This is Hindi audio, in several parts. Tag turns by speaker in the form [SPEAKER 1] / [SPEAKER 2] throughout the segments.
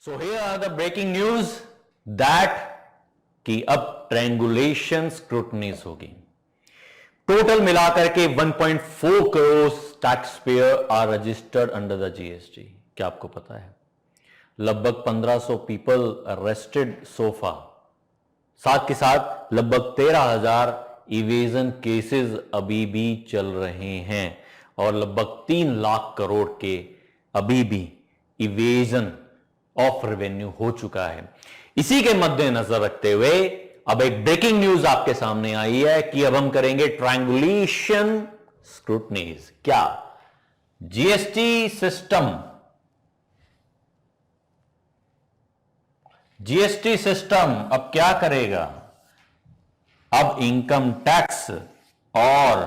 [SPEAKER 1] So here are the breaking news that कि अब ट्रायंगुलेशन स्क्रूटनीज होगी। टोटल मिलाकर के 1.4 crore tax payer are registered under the GST. क्या आपको पता है लगभग 1500 पीपल अरेस्टेड सोफा, साथ के साथ लगभग 13,000 इवेजन केसेस अभी भी चल रहे हैं और लगभग 3 लाख करोड़ के अभी भी इवेजन ऑफ रेवेन्यू हो चुका है। इसी के मद्देनजर रखते हुए अब एक ब्रेकिंग न्यूज आपके सामने आई है कि अब हम करेंगे ट्रायंगुलेशन स्क्रूटनीज। क्या जीएसटी सिस्टम अब क्या करेगा? अब इनकम टैक्स और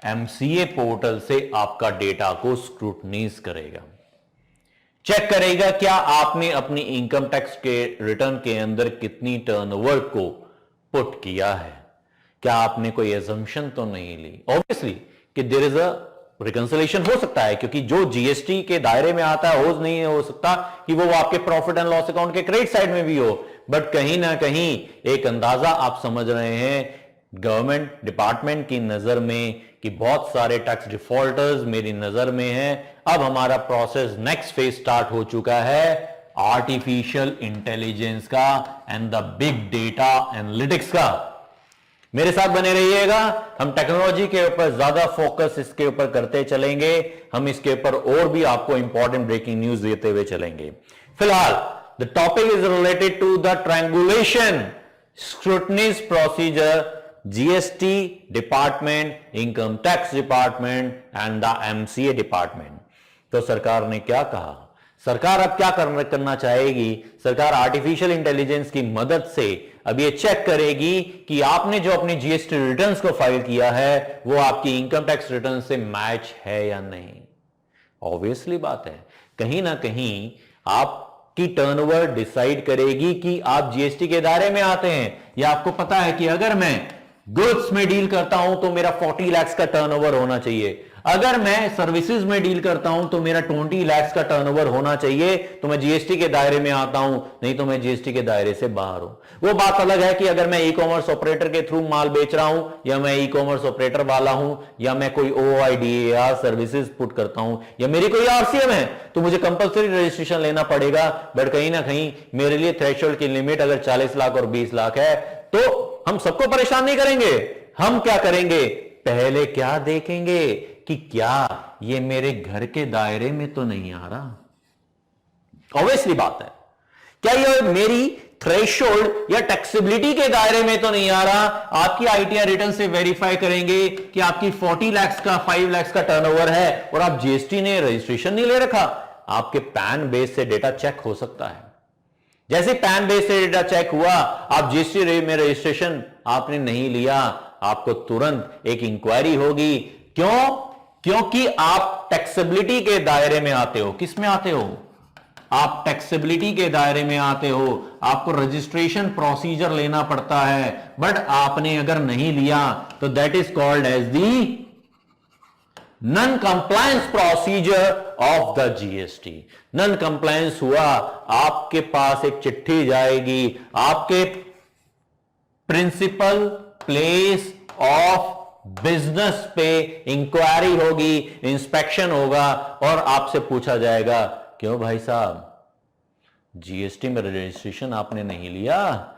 [SPEAKER 1] एमसीए पोर्टल से आपका डेटा को स्क्रूटनीज करेगा, चेक करेगा क्या आपने अपनी इनकम टैक्स के रिटर्न के अंदर कितनी टर्नओवर को पुट किया है, क्या आपने कोई एजम्पशन तो नहीं ली। ऑब्वियसली कि देयर इज अ रिकंसिलेशन हो सकता है, क्योंकि जो जीएसटी के दायरे में आता है हो नहीं हो सकता कि वो आपके प्रॉफिट एंड लॉस अकाउंट के क्रेडिट साइड में भी हो, बट कहीं ना कहीं एक अंदाजा आप समझ रहे हैं गवर्नमेंट डिपार्टमेंट की नजर में कि बहुत सारे टैक्स डिफॉल्टर्स मेरी नजर में हैं। अब हमारा प्रोसेस नेक्स्ट फेज स्टार्ट हो चुका है आर्टिफिशियल इंटेलिजेंस का and the big data analytics का। मेरे साथ बने रहिएगा, हम टेक्नोलॉजी के ऊपर ज्यादा फोकस इसके ऊपर करते चलेंगे, हम इसके ऊपर और भी आपको इंपॉर्टेंट ब्रेकिंग न्यूज देते हुए चलेंगे। फिलहाल the topic is related to the triangulation scrutinies procedure, GST department, income tax department and the MCA department. तो सरकार ने क्या कहा? सरकार अब क्या करना चाहेगी? सरकार आर्टिफिशियल इंटेलिजेंस की मदद से अब ये चेक करेगी कि आपने जो अपनी जीएसटी रिटर्न्स को फाइल किया है वो आपकी इनकम टैक्स रिटर्न से मैच है या नहीं। ऑब्वियसली बात है, कहीं ना कहीं आपकी टर्नओवर डिसाइड करेगी कि आप जीएसटी के दायरे में आते हैं, या आपको पता है कि अगर मैं गुड्स में डील करता हूं तो मेरा 40 लाख का टर्नओवर होना चाहिए, अगर मैं सर्विसेज में डील करता हूं तो मेरा 20 लाख का टर्नओवर होना चाहिए, तो मैं जीएसटी के दायरे में आता हूं, नहीं तो मैं जीएसटी के दायरे से बाहर हूं। वो बात अलग है कि अगर मैं ई कॉमर्स ऑपरेटर के थ्रू माल बेच रहा हूं, या मैं ई कॉमर्स ऑपरेटर वाला हूं, या मैं कोई OIDAR सर्विसेज पुट करता हूं, या मेरी कोई RCM है, तो मुझे कंपल्सरी रजिस्ट्रेशन लेना पड़ेगा। बट कहीं ना कहीं मेरे लिए थ्रेशोल्ड की लिमिट अगर 40 लाख और 20 लाख है तो हम सबको परेशान नहीं करेंगे। हम क्या करेंगे? पहले क्या देखेंगे कि क्या ये मेरे घर के दायरे में तो नहीं आ रहा। ऑब्वियसली बात है, क्या ये मेरी थ्रेशोल्ड या टैक्सेबिलिटी के दायरे में तो नहीं आ रहा। आपकी ITR रिटर्न से वेरीफाई करेंगे कि आपकी 40 लाख का 5 लाख का टर्नओवर है और आप जीएसटी ने रजिस्ट्रेशन नहीं ले रखा। आपके पैन बेस से डेटा चेक हो सकता है। जैसे पैन बेस से डेटा चेक हुआ, आप जीएसटी में रजिस्ट्रेशन आपने नहीं लिया, आपको तुरंत एक इंक्वायरी होगी। क्यों? क्योंकि आप टैक्सेबिलिटी के दायरे में आते हो। किस में आते हो? आप टैक्सेबिलिटी के दायरे में आते हो, आपको रजिस्ट्रेशन प्रोसीजर लेना पड़ता है, बट आपने अगर नहीं लिया तो that is called as the non compliance procedure of the GST. Non compliance हुआ, आपके पास एक चिट्ठी जाएगी, आपके प्रिंसिपल प्लेस ऑफ बिजनेस पे इंक्वायरी होगी, इंस्पेक्शन होगा और आपसे पूछा जाएगा क्यों भाई साहब जीएसटी में रजिस्ट्रेशन आपने नहीं लिया।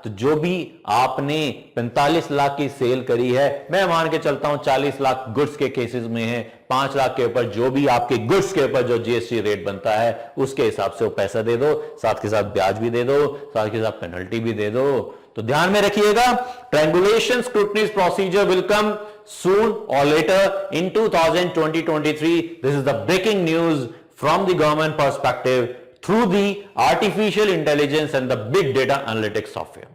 [SPEAKER 1] तो जो भी आपने 45 लाख की सेल करी है, मैं मान के चलता हूं 40 लाख गुड्स के केसेस में है, 5 लाख के ऊपर जो भी आपके गुड्स के ऊपर जो जीएसटी रेट बनता है उसके हिसाब से वो पैसा दे दो, साथ के साथ ब्याज भी दे दो, साथ के साथ पेनल्टी भी दे दो। तो ध्यान में रखिएगा, triangulation scrutinies procedure will come soon or later in 2023. This is the breaking news from the government perspective through the artificial intelligence and the big data analytics software.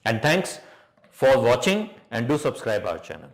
[SPEAKER 1] And thanks for watching and do subscribe our channel.